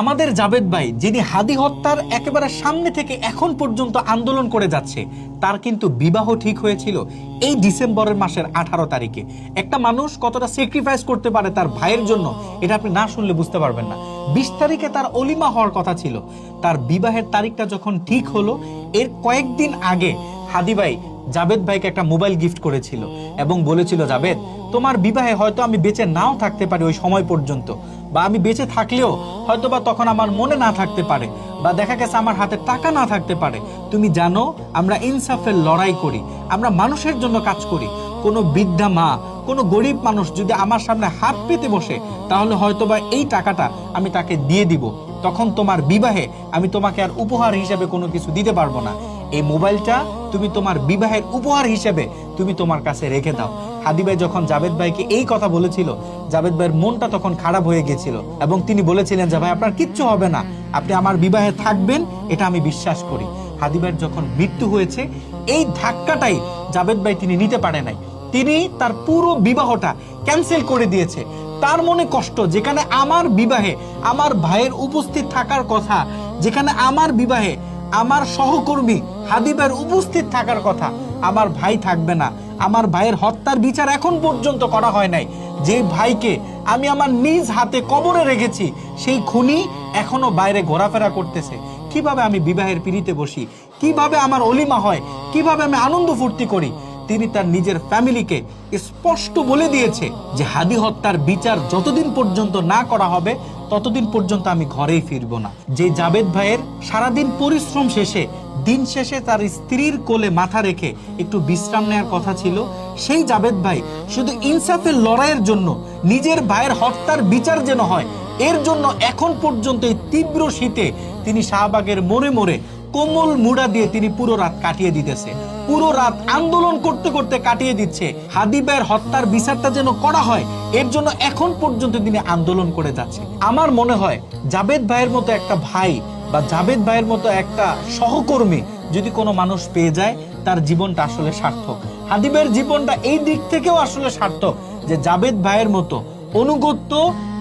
আমাদের জাবেদ ভাই যিনি হাদি হত্যার একেবারে সামনে থেকে এখন পর্যন্ত আন্দোলন করে যাচ্ছে, তার কিন্তু বিবাহ ঠিক হয়েছিল এই ডিসেম্বরের মাসের 18 তারিখে। একটা মানুষ কতটা স্যাক্রিফাইস করতে পারে তার ভাইয়ের জন্য, এটা আপনি না শুনলে বুঝতে পারবেন না। 20 তারিখে তার অলিমা হওয়ার কথা ছিল। তার বিবাহের তারিখটা যখন ঠিক হলো, এর কয়েকদিন আগে হাদি ভাই জাবেদ ভাইকে একটা মোবাইল গিফট করেছিল এবং বলেছিল, জাবেদ, তোমার বিবাহে হয়তো আমি বেঁচে নাও থাকতে পারি ওই সময় পর্যন্ত, বা আমি বেঁচে থাকলেও হয়তো বা তখন আমার মনে না থাকতে পারে, বা দেখা গেছে আমার হাতে টাকা না থাকতে পারে। তুমি জানো আমরা ইনসাফের লড়াই করি, আমরা মানুষের জন্য কাজ করি। কোনো বৃদ্ধা মা, কোনো গরিব মানুষ যদি আমার সামনে হাত পেতে বসে, তাহলে হয়তো বা এই টাকাটা আমি তাকে দিয়ে দিব। তখন তোমার বিবাহে আমি তোমাকে আর উপহার হিসেবে কোনো কিছু দিতে পারবো না। এই মোবাইলটা তুমি তোমার বিবাহের উপহার হিসেবে তুমি তোমার কাছে রেখে দাও। হাদি ভাই যখন জাবেদ ভাইকে এই কথা বলেছিল, জাবেদ ভাইয়ের মনটা তখন খারাপ হয়ে গেছিল এবং তিনি বলেছিলেন যে ভাই আপনার কিচ্ছু হবে না, আপনি আমার বিবাহে থাকবেন, এটা আমি বিশ্বাস করি। হাদি ভাইয়ের যখন মৃত্যু হয়েছে, এই ধাক্কাটাই জাবেদ ভাই তিনি নিতে পারে নাই। তিনি তার পুরো বিবাহটা ক্যান্সেল করে দিয়েছে। তার মনে কষ্ট, যেখানে আমার বিবাহে আমার ভাইয়ের উপস্থিত থাকার কথা, যেখানে আমার বিবাহে আমার সহকর্মী হাদি ভাইয়ের উপস্থিত থাকার কথা, আমার ভাই থাকবে না। আমার ভাইয়ের হত্যার বিচার এখন পর্যন্ত করা হয় নাই। যে ভাইকে আমি আমার নিজ হাতে কবরে রেখেছি, সেই খুনি এখনো বাইরে ঘোরাফেরা করতেছে। কিভাবে আমি বিবাহের পিড়িতে বসি, কিভাবে আমার অলিমা হয়, কিভাবে আমি আনন্দ ফুর্তি করি। তিনি তার নিজের ফ্যামিলিকে স্পষ্ট বলে দিয়েছে যে হাদি হত্যার বিচার যতদিন পর্যন্ত না করা হবে, ততদিন পর্যন্ত আমি ঘরেই ফিরবো না। যে জাবেদ ভাইয়ের সারাদিন পরিশ্রম শেষে দিন শেষে তার স্ত্রীর কোলে মাথা রেখে একটু বিশ্রাম নেওয়ার কথা ছিল, সেই জাবেদ ভাই শুধু ইনসাফের লড়াইয়ের জন্য, নিজের ভাইয়ের হত্যার বিচার যেন হয়, এর জন্য এখন পর্যন্ত এই তীব্র শীতে তিনি শাহবাগের মোড়ে মোড়ে কোমল মুড়া দিয়ে তিনি পুরো রাত কাটিয়ে দিতেছে। পুরো রাত আন্দোলন করতে করতে কাটিয়ে দিচ্ছে। হাদি ভাইয়ের হত্যার বিচারটা যেন করা হয়, এর জন্য এখন পর্যন্ত তিনি আন্দোলন করে যাচ্ছে। আমার মনে হয় জাবেদ ভাইয়ের মতো একটা ভাই বা জাবেদ ভাইয়ের মতো একটা সহকর্মী যদি কোনো মানুষ পেয়ে যায়, তার জীবনটা আসলে সার্থক। হাদি ভাইয়ের জীবনটা এই দিক থেকেও আসলে সার্থক যে জাবেদ ভাইয়ের মতো অনুগত্য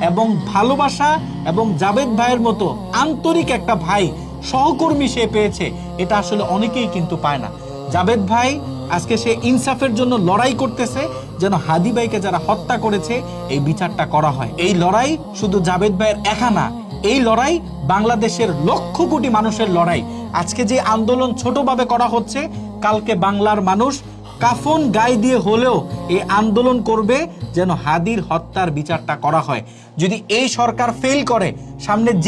এবং ভালোবাসা এবং জাবেদ ভাইয়ের মতো আন্তরিক একটা ভাই সহকর্মী সে পেয়েছে। এটা আসলে অনেকেই কিন্তু পায় না। জাবেদ ভাই আজকে সে ইনসাফের জন্য লড়াই করতেছে, যেন হাদি ভাইকে যারা হত্যা করেছে এই বিচারটা করা হয়। এই লড়াই শুধু জাবেদ ভাইয়ের একা না, এই লড়াই বাংলাদেশের লক্ষ কোটি মানুষের লড়াই। আজকে যে আন্দোলন ছোটভাবে করা হচ্ছে, কালকে বাংলার মানুষ কাফন গায়ে দিয়ে হলেও এই আন্দোলন করবে যেন হাদির হত্যার বিচারটা করা হয়। যদি এই সরকার ফেল করে, সামনে যে